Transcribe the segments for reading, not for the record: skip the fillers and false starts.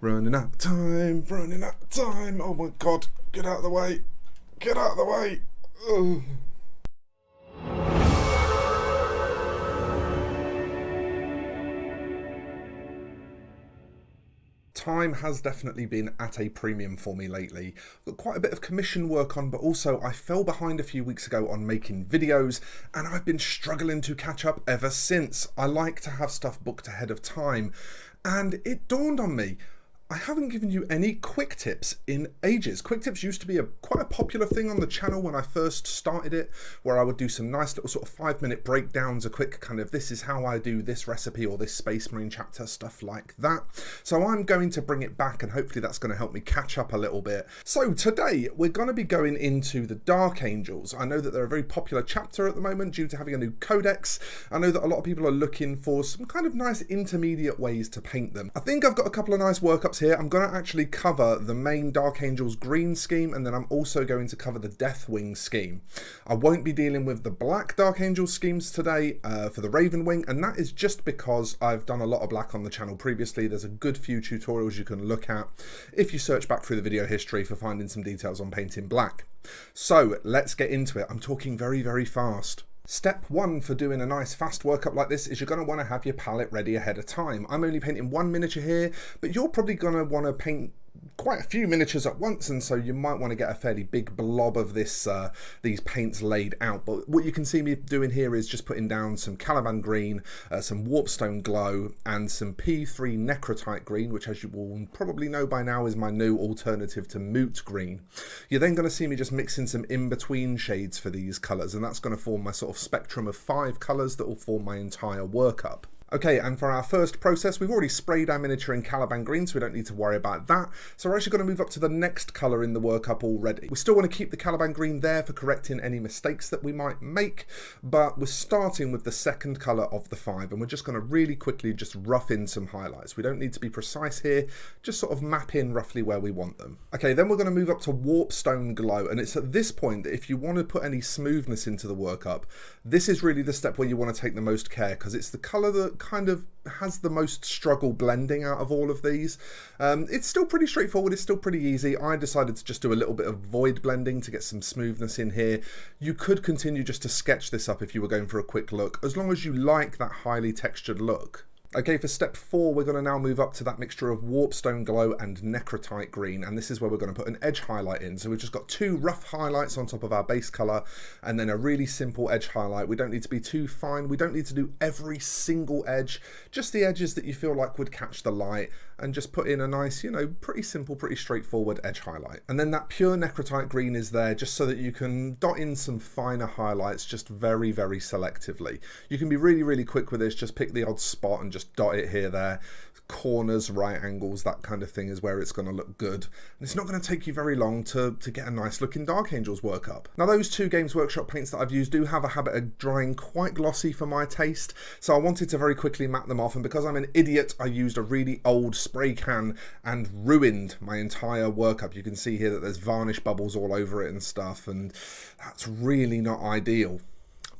Running out of time, running out of time. Oh my god, get out of the way. Get out of the way. Ugh. Time has definitely been at a premium for me lately. I've got quite a bit of commission work on, but also I fell behind a few weeks ago on making videos, and I've been struggling to catch up ever since. I like to have stuff booked ahead of time, and it dawned on me, I haven't given you any quick tips in ages. Quick tips used to be quite a popular thing on the channel when I first started it, where I would do some nice little sort of 5-minute breakdowns, a quick kind of this is how I do this recipe or this Space Marine chapter, stuff like that. So I'm going to bring it back, and hopefully that's going to help me catch up a little bit. So today we're going to be going into the Dark Angels. I know that they're a very popular chapter at the moment due to having a new Codex. I know that a lot of people are looking for some kind of nice intermediate ways to paint them. I think I've got a couple of nice workups here. I'm going to actually cover the main Dark Angels green scheme, and then I'm also going to cover the Deathwing scheme. I won't be dealing with the black Dark Angels schemes today for the Ravenwing, and that is just because I've done a lot of black on the channel previously. There's a good few tutorials you can look at if you search back through the video history for finding some details on painting black. So let's get into it. I'm talking very fast. Step one for doing a nice fast workup like this is you're going to want to have your palette ready ahead of time. I'm only painting one miniature here, but you're probably going to want to paint quite a few miniatures at once, and so you might want to get a fairly big blob of this these paints laid out. But what you can see me doing here is just putting down some Caliban green, some Warpstone glow, and some P3 Necrotite green, which, as you will probably know by now, is my new alternative to Moot green. You're then going to see me just mixing some in-between shades for these colours, and that's going to form my sort of spectrum of 5 colours that will form my entire workup. Okay, and for our first process, we've already sprayed our miniature in Caliban green, so we don't need to worry about that. So we're actually going to move up to the next colour in the workup already. We still want to keep the Caliban green there for correcting any mistakes that we might make, but we're starting with the second colour of the 5, and we're just going to really quickly just rough in some highlights. We don't need to be precise here, just sort of map in roughly where we want them. Okay, then we're going to move up to Warpstone glow, and it's at this point that if you want to put any smoothness into the workup, this is really the step where you want to take the most care, because it's the colour that kind of has the most struggle blending out of all of these. It's still pretty straightforward, it's still pretty easy. I decided to just do a little bit of void blending to get some smoothness in here. You could continue just to sketch this up if you were going for a quick look, as long as you like that highly textured look. Okay, for step 4, we're going to now move up to that mixture of Warpstone glow and Necrotite green, and this is where we're going to put an edge highlight in. So we've just got 2 rough highlights on top of our base colour, and then a really simple edge highlight. We don't need to be too fine, we don't need to do every single edge, just the edges that you feel like would catch the light, and just put in a nice, you know, pretty simple, pretty straightforward edge highlight. And then that pure Necrotite green is there just so that you can dot in some finer highlights just very selectively. You can be really quick with this, just pick the odd spot and just dot it here, there. Corners, right angles, that kind of thing is where it's going to look good. And it's not going to take you very long to get a nice looking Dark Angels workup. Now those 2 Games Workshop paints that I've used do have a habit of drying quite glossy for my taste, so I wanted to very quickly map them off, and because I'm an idiot I used a really old spray can and ruined my entire workup. You can see here that there's varnish bubbles all over it and stuff, and that's really not ideal.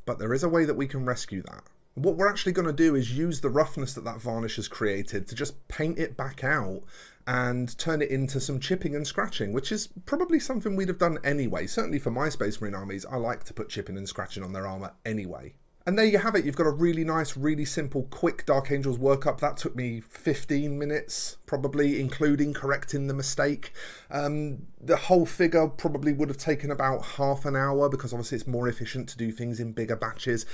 But there is a way that we can rescue that. What we're actually going to do is use the roughness that varnish has created to just paint it back out and turn it into some chipping and scratching, which is probably something we'd have done anyway. Certainly for my Space Marine armies, I like to put chipping and scratching on their armour anyway. And there you have it. You've got a really nice, really simple, quick Dark Angels workup. That took me 15 minutes, probably, including correcting the mistake. The whole figure probably would have taken about half an hour, because obviously it's more efficient to do things in bigger batches.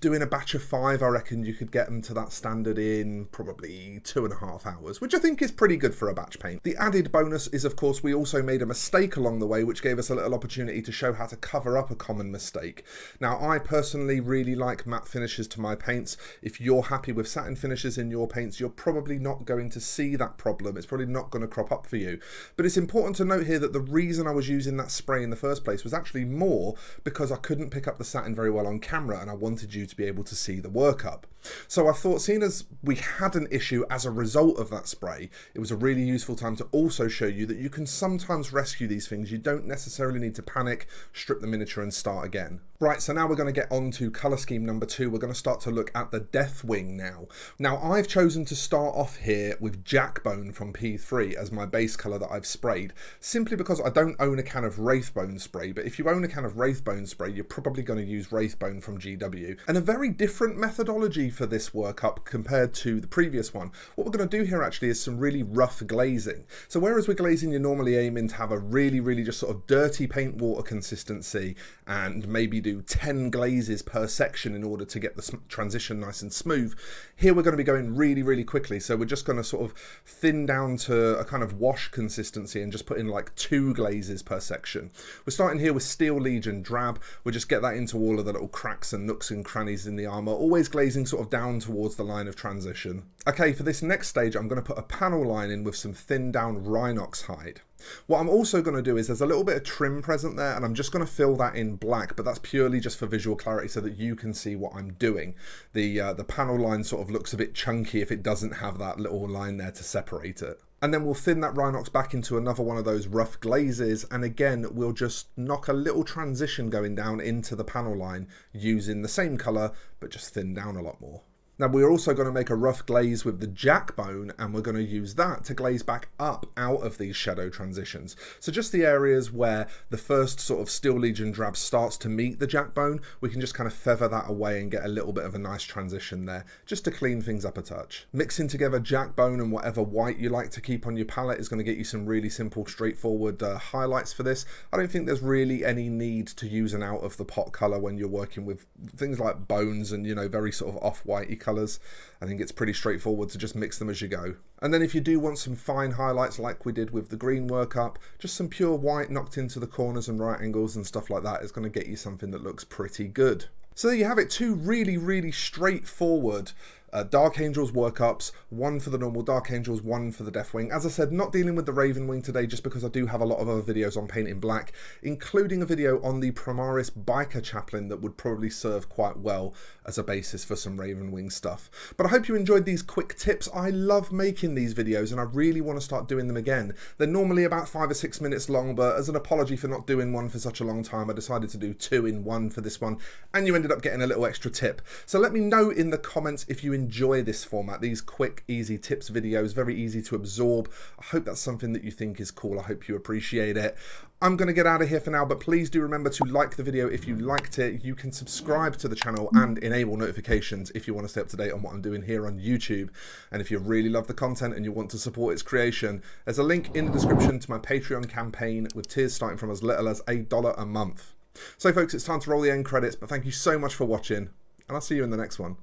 Doing a batch of 5, I reckon you could get them to that standard in probably 2.5 hours, which I think is pretty good for a batch paint. The added bonus is, of course, we also made a mistake along the way, which gave us a little opportunity to show how to cover up a common mistake. Now, I personally really like matte finishes to my paints. If you're happy with satin finishes in your paints, you're probably not going to see that problem. It's probably not going to crop up for you. But it's important to note here that the reason I was using that spray in the first place was actually more because I couldn't pick up the satin very well on camera, and I wanted you to be able to see the workup. So I thought, seeing as we had an issue as a result of that spray, it was a really useful time to also show you that you can sometimes rescue these things. You don't necessarily need to panic, strip the miniature and start again. Right, so now we're going to get on to colour scheme number 2. We're going to start to look at the Deathwing now. Now I've chosen to start off here with Jackbone from P3 as my base colour that I've sprayed, simply because I don't own a can of Wraithbone spray, but if you own a can of Wraithbone spray, you're probably going to use Wraithbone from GW. And a very different methodology for this workup compared to the previous one. What we're going to do here actually is some really rough glazing. So whereas we're glazing, you're normally aiming to have a really just sort of dirty paint water consistency and maybe do 10 glazes per section in order to get the transition nice and smooth. Here we're going to be going really quickly, so we're just going to sort of thin down to a kind of wash consistency and just put in like 2 glazes per section. We're starting here with Steel Legion Drab. We'll just get that into all of the little cracks and nooks and crannies in the armour, always glazing sort of down towards the line of transition. Okay, for this next stage I'm going to put a panel line in with some thinned down Rhinox hide. What I'm also going to do is there's a little bit of trim present there, and I'm just going to fill that in black, but that's purely just for visual clarity so that you can see what I'm doing. The panel line sort of looks a bit chunky if it doesn't have that little line there to separate it. And then we'll thin that Rhinox back into another one of those rough glazes, and again we'll just knock a little transition going down into the panel line using the same colour but just thinned down a lot more. Now we're also going to make a rough glaze with the Jackbone, and we're going to use that to glaze back up out of these shadow transitions. So just the areas where the first sort of Steel Legion Drab starts to meet the Jackbone, we can just kind of feather that away and get a little bit of a nice transition there, just to clean things up a touch. Mixing together Jackbone and whatever white you like to keep on your palette is going to get you some really simple, straightforward highlights for this. I don't think there's really any need to use an out of the pot colour when you're working with things like bones and, you know, very sort of off-whitey colours. I think it's pretty straightforward to just mix them as you go. And then if you do want some fine highlights like we did with the green workup, just some pure white knocked into the corners and right angles and stuff like that is going to get you something that looks pretty good. So there you have it, 2 really straightforward Dark Angels workups, 1 for the normal Dark Angels, 1 for the Deathwing. As I said, not dealing with the Ravenwing today just because I do have a lot of other videos on Paint in Black, including a video on the Primaris Biker Chaplain that would probably serve quite well as a basis for some Ravenwing stuff. But I hope you enjoyed these quick tips. I love making these videos and I really want to start doing them again. They're normally about 5 or 6 minutes long, but as an apology for not doing one for such a long time, I decided to do 2 in 1 for this one, and you ended up getting a little extra tip. So let me know in the comments if you enjoy this format, these quick, easy tips videos, very easy to absorb. I hope that's something that you think is cool. I hope you appreciate it. I'm going to get out of here for now, but please do remember to like the video if you liked it. You can subscribe to the channel and enable notifications if you want to stay up to date on what I'm doing here on YouTube. And if you really love the content and you want to support its creation, there's a link in the description to my Patreon campaign with tiers starting from as little as $1 a month. So folks, it's time to roll the end credits, but thank you so much for watching, and I'll see you in the next one.